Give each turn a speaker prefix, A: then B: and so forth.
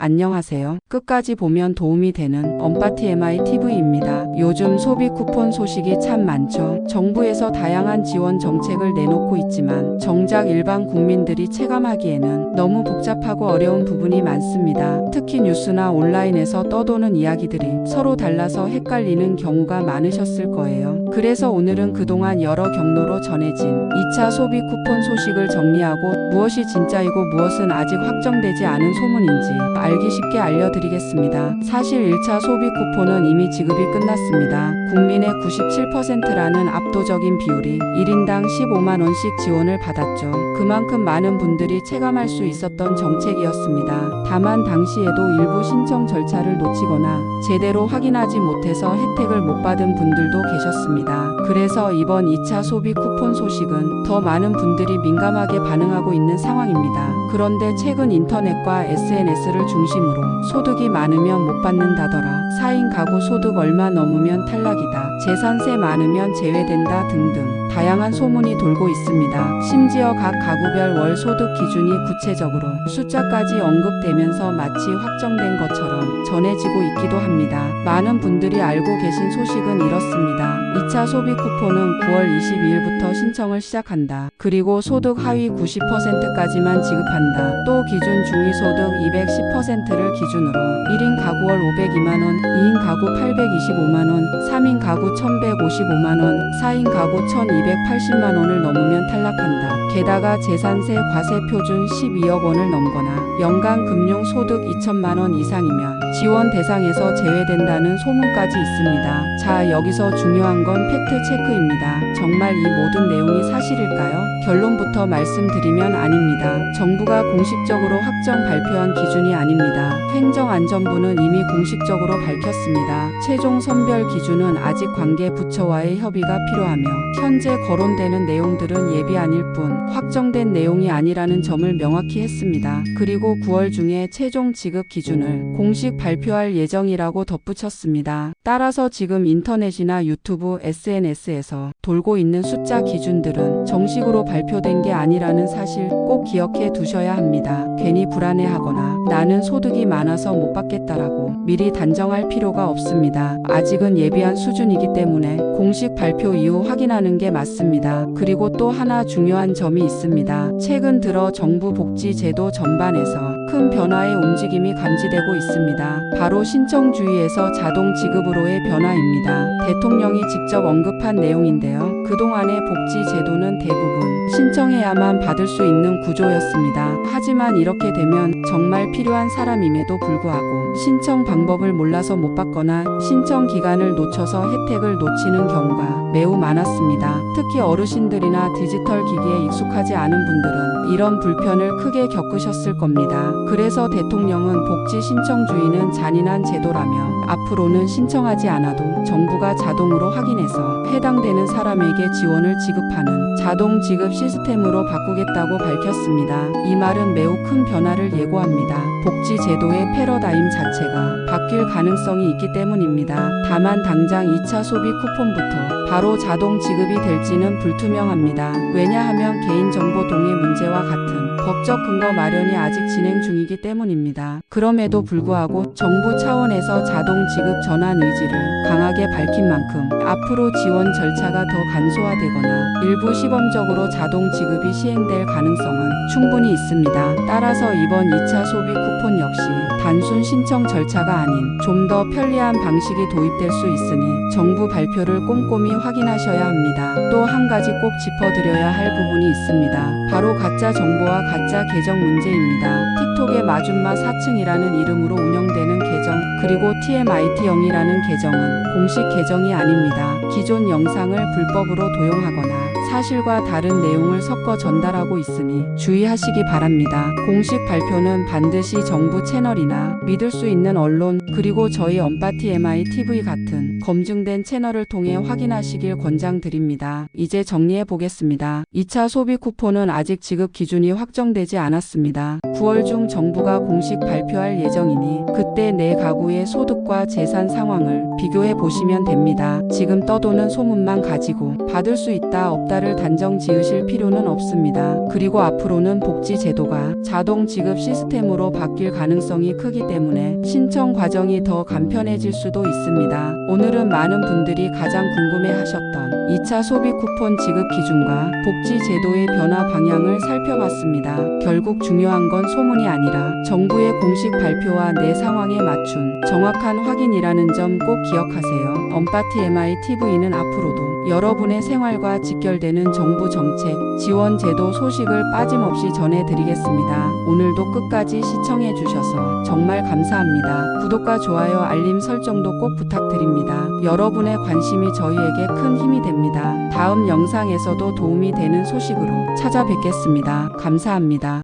A: 안녕하세요. 끝까지 보면 도움이 되는 엄빠티 MITV입니다. 요즘 소비 쿠폰 소식이 참 많죠. 정부에서 다양한 지원 정책을 내놓고 있지만 정작 일반 국민들이 체감하기에는 너무 복잡하고 어려운 부분이 많습니다. 특히 뉴스나 온라인에서 떠도는 이야기들이 서로 달라서 헷갈리는 경우가 많으셨을 거예요. 그래서 오늘은 그동안 여러 경로로 전해진 2차 소비 쿠폰 소식을 정리하고 무엇이 진짜이고 무엇은 아직 확정되지 않은 소문인지 알기 쉽게 알려드리겠습니다. 사실 1차 소비 쿠폰은 이미 지급이 끝났습니다. 국민의 97%라는 압도적인 비율이 1인당 15만원씩 지원을 받았죠. 그만큼 많은 분들이 체감할 수 있었던 정책이었습니다. 다만 당시에도 일부 신청 절차를 놓치거나 제대로 확인하지 못해서 혜택을 못 받은 분들도 계셨습니다. 그래서 이번 2차 소비 쿠폰 소식은 더 많은 분들이 민감하게 반응하고 있는 상황입니다. 그런데 최근 인터넷과 SNS를 중심으로 소득이 많으면 못 받는다더라, 4인 가구 소득 얼마 넘으면 탈락이다, 재산세 많으면 제외된다 등등 다양한 소문이 돌고 있습니다. 심지어 각 가구별 월 소득 기준이 구체적으로 숫자까지 언급되면서 마치 확정된 것처럼 전해지고 있기도 합니다. 많은 분들이 알고 계신 소식은 이렇습니다. 2차 소비 쿠폰은 9월 22일부터 신청을 시작한다. 그리고 소득 하위 90%까지만 지급한다. 또 기준 중위소득 210%를 기준으로 1인 가구 월 502만원, 2인 가구 825만원, 3인 가구 1155만원, 4인 가구 1280만원을 넘으면 탈락한다. 게다가 재산세 과세 표준 12억 원을 넘거나 연간 금융소득 2천만원 이상이면 지원 대상에서 제외된다는 소문까지 있습니다. 자, 여기서 중요한 건 팩트 체크입니다. 정말 이 모든 내용이 사실일까요? 결론부터 말씀드리면 아닙니다. 정부가 공식적으로 확정 발표한 기준이 아닙니다. 행정안전부는 이미 공식적으로 밝혔습니다. 최종 선별 기준은 아직 관계 부처와의 협의가 필요하며 현재 거론되는 내용들은 예비안일 뿐 확정된 내용이 아니라는 점을 명확히 했습니다. 그리고 9월 중에 최종 지급 기준을 공식 발표할 예정이라고 덧붙였습니다. 따라서 지금 인터넷이나 유튜브, SNS에서 돌고 있는 숫자 기준들은 정식으로 발표된 게 아니라는 사실 꼭 기억해 두셔야 합니다. 괜히 불안해하거나 나는 소득이 많아서 못 받겠다라고 미리 단정할 필요가 없습니다. 아직은 예비한 수준이기 때문에 공식 발표 이후 확인하는 게 맞습니다. 그리고 또 하나 중요한 점이 있습니다. 최근 들어 정부 복지 제도 전반에서 큰 변화의 움직임이 감지되고 있습니다. 바로 신청주의에서 자동 지급으로의 변화입니다. 대통령이 직접 언급한 내용인데요. 그동안의 복지 제도는 대부분 신청해야만 받을 수 있는 구조였습니다. 하지만 이렇게 되면 정말 필요한 사람임에도 불구하고 신청 방법을 몰라서 못 받거나 신청 기간을 놓쳐서 혜택을 놓치는 경우가 매우 많았습니다. 특히 어르신들이나 디지털 기기에 익숙하지 않은 분들은 이런 불편을 크게 겪으셨을 겁니다. 그래서 대통령은 복지 신청주의는 잔인한 제도라며 앞으로는 신청하지 않아도 정부가 자동으로 확인해서 해당되는 사람에게 지원을 지급하는 자동 지급 시스템으로 바꾸겠다고 밝혔습니다. 이 말은 매우 큰 변화를 예고합니다. 복지 제도의 패러다임 자체가 바뀔 가능성이 있기 때문입니다. 다만 당장 2차 소비 쿠폰부터 바로 자동 지급이 될지는 불투명합니다. 왜냐하면 개인정보 동의 문제와 같은 법적 근거 마련이 아직 진행 중이기 때문입니다. 그럼에도 불구하고 정부 차원에서 자동 지급 전환 의지를 강하게 밝힌 만큼 앞으로 지원 절차가 더 간소화되거나 일부 시범적으로 자동 지급이 시행될 가능성은 충분히 있습니다. 따라서 이번 2차 소비 쿠폰 역시 단순 신청 절차가 아닌 좀 더 편리한 방식이 도입될 수 있으니 정부 발표를 꼼꼼히 확인하셔야 합니다. 또 한 가지 꼭 짚어드려야 할 부분이 있습니다. 바로 가짜 정보와 가짜 계정 문제입니다. 틱톡의 마줌마 4층이라는 이름으로 운영되는 계정, 그리고 TMIT0이라는 계정은 공식 계정이 아닙니다. 기존 영상을 불법으로 도용하거나 사실과 다른 내용을 섞어 전달하고 있으니 주의하시기 바랍니다. 공식 발표는 반드시 정부 채널이나 믿을 수 있는 언론, 그리고 저희 엄빠티 MITV 같은 검증된 채널을 통해 확인하시길 권장드립니다. 이제 정리해 보겠습니다. 2차 소비 쿠폰은 아직 지급 기준이 확정되지 않았습니다. 9월 중 정부가 공식 발표할 예정이니 그때 내 가구의 소득과 재산 상황을 비교해 보시면 됩니다. 지금 떠도는 소문만 가지고 받을 수 있다 없다를 단정 지으실 필요는 없습니다. 그리고 앞으로는 복지 제도가 자동 지급 시스템으로 바뀔 가능성이 크기 때문에 신청 과정이 더 간편해질 수도 있습니다. 오늘은 많은 분들이 가장 궁금해하셨던 2차 소비 쿠폰 지급 기준과 복지 제도의 변화 방향을 살펴봤습니다. 결국 중요한 건 소문이 아니라 정부의 공식 발표와 내 상황에 맞춘 정확한 확인이라는 점 꼭 기억하세요. 언파티 MITV는 앞으로도 여러분의 생활과 직결되는 정부 정책, 지원 제도 소식을 빠짐없이 전해드리겠습니다. 오늘도 끝까지 시청해주셔서 정말 감사합니다. 구독과 좋아요, 알림 설정도 꼭 부탁드립니다. 여러분의 관심이 저희에게 큰 힘이 됩니다. 다음 영상에서도 도움이 되는 소식으로 찾아뵙겠습니다. 감사합니다.